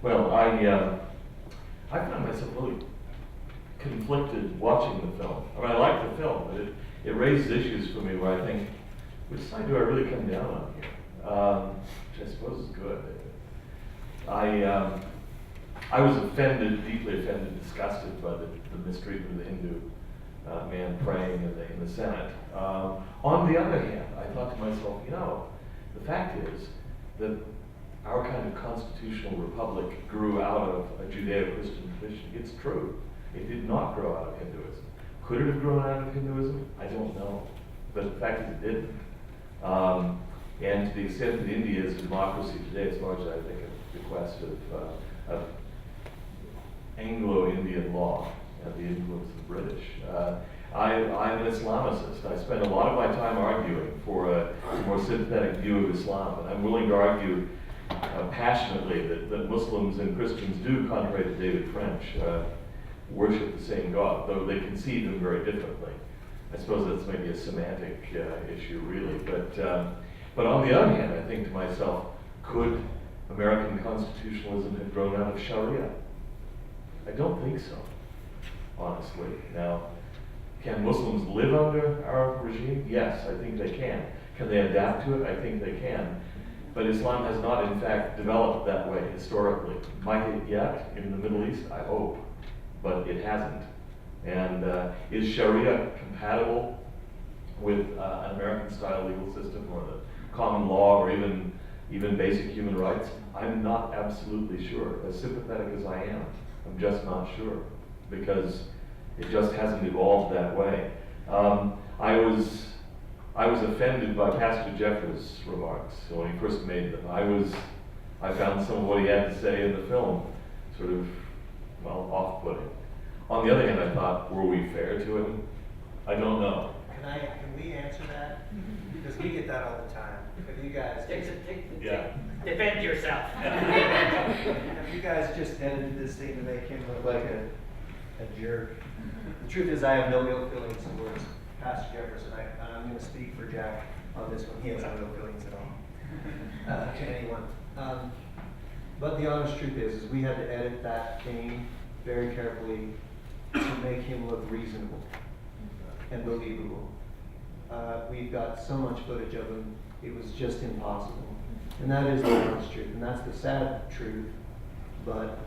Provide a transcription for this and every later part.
Well, I found myself really conflicted watching the film. I mean, I like the film, but it raised issues for me where I think, which side do I really come down on here? Which I suppose is good. I was offended, deeply offended, disgusted by the mistreatment of the Hindu man praying in the Senate. On the other hand, I thought to myself, the fact is that our kind of constitutional republic grew out of a Judeo-Christian tradition. It's true. It did not grow out of Hinduism. Could it have grown out of Hinduism? I don't know. But the fact is it didn't. And to the extent that India is a democracy today, it's largely, I think, a bequest of Anglo-Indian law and the influence of the British. I'm an Islamicist. I spend a lot of my time arguing for a more sympathetic view of Islam, and I'm willing to argue passionately that Muslims and Christians do, contrary to David French, worship the same God, though they conceive them very differently. I suppose that's maybe a semantic issue, really. But on the other hand, I think to myself, could American constitutionalism have grown out of Sharia? I don't think so, honestly. Now, can Muslims live under our regime? Yes, I think they can. Can they adapt to it? I think they can. But Islam has not, in fact, developed that way historically. Might it yet in the Middle East? I hope. But it hasn't. And is Sharia compatible with an American-style legal system or the common law or even basic human rights? I'm not absolutely sure. As sympathetic as I am, I'm just not sure because it just hasn't evolved that way. I was offended by Pastor Jeffress' remarks when he first made them. I found some of what he had to say in the film sort of, off-putting. On the other hand, I thought, were we fair to him? I don't know. Can we answer that? Because we get that all the time. Have you guys defend yourself. have you guys just edited this thing to make him look like a jerk? The truth is, I have no ill feelings towards Pastor Jefferson. I'm going to speak for Jack on this one. He has no ill feelings at all to anyone. But the honest truth is we had to edit that thing very carefully to make him look reasonable and believable. We've got so much footage of him, it was just impossible. And that is the honest truth, and that's the sad truth. But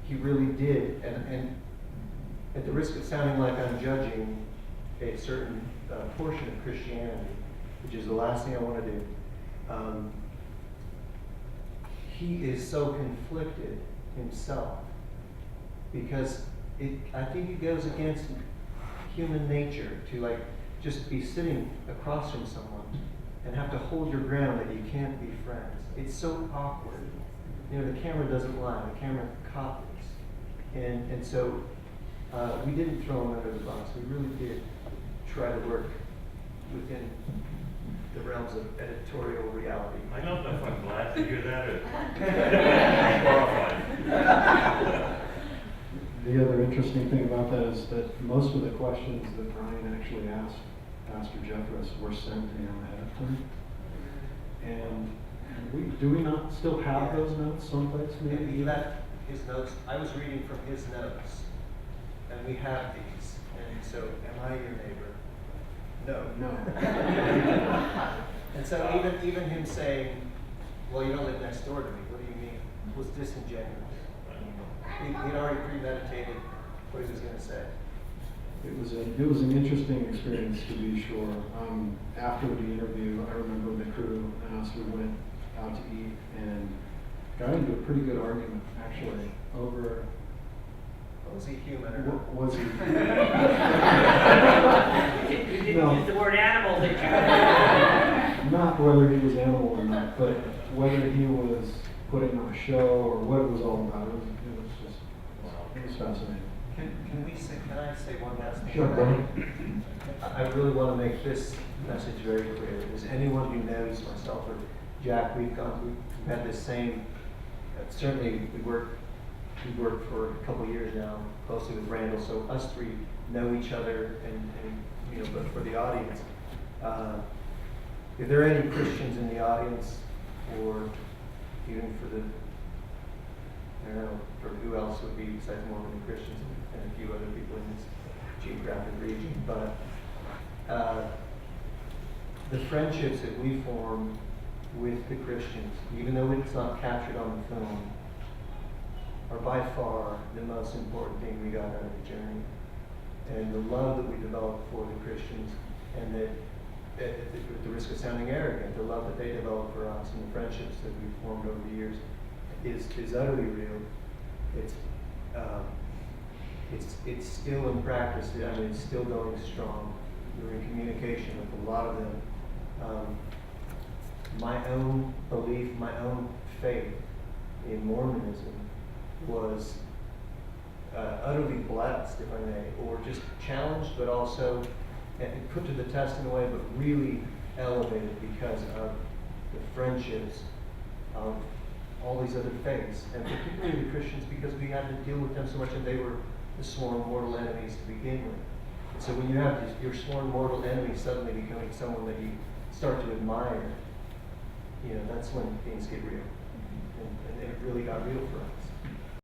he really did, and at the risk of sounding like I'm judging a certain portion of Christianity, which is the last thing I want to do, he is so conflicted himself because I think it goes against human nature to just be sitting across from someone and have to hold your ground that you can't be friends. It's so awkward. The camera doesn't lie. The camera copies. And so we didn't throw him under the bus. We really did try to work within the realms of editorial reality. I don't know if I'm glad to hear that or horrified. The other interesting thing about that is that most of the questions that Bryan actually asked Pastor Jeffress were sent to him ahead of time. And do we not still have those notes someplace? Maybe he left his notes. I was reading from his notes, and we have these. And so, am I your neighbor? No. And so even him saying, well, you don't live next door to me, what do you mean? Was disingenuous. He'd already premeditated what he was going to say. It was an interesting experience, to be sure. After the interview, I remember the crew and us, we went out to eat and got into a pretty good argument, actually, over... Was he human or not? Was he? You didn't use the word animal, did you? Not whether he was animal or not, but whether he was putting on a show or what it was all about. It was fascinating. Can I say one last thing? Sure, Brian. I really want to make this message very clear. Is anyone who knows myself or Jack, we've had this same, certainly we've worked for a couple of years now closely with Randall, so us three know each other and but for the audience, if there are any Christians in the audience or even for the I don't know for who else would be besides Mormon and Christians and a few other people in this geographic region, but the friendships that we form with the Christians, even though it's not captured on the film, are by far the most important thing we got out of the journey. And the love that we developed for the Christians, and that, at the risk of sounding arrogant, the love that they developed for us and the friendships that we've formed over the years is utterly real. It's still in practice. I mean, it's still going strong. We're in communication with a lot of them. My own belief, my own faith in Mormonism was utterly blessed, if I may, or just challenged, but also put to the test in a way, but really elevated because of the friendships of all these other faiths, and particularly the Christians, because we had to deal with them so much, and they were the sworn mortal enemies to begin with. And so when you have your sworn mortal enemy suddenly becoming someone that you start to admire, you know, that's when things get real. And it really got real for us.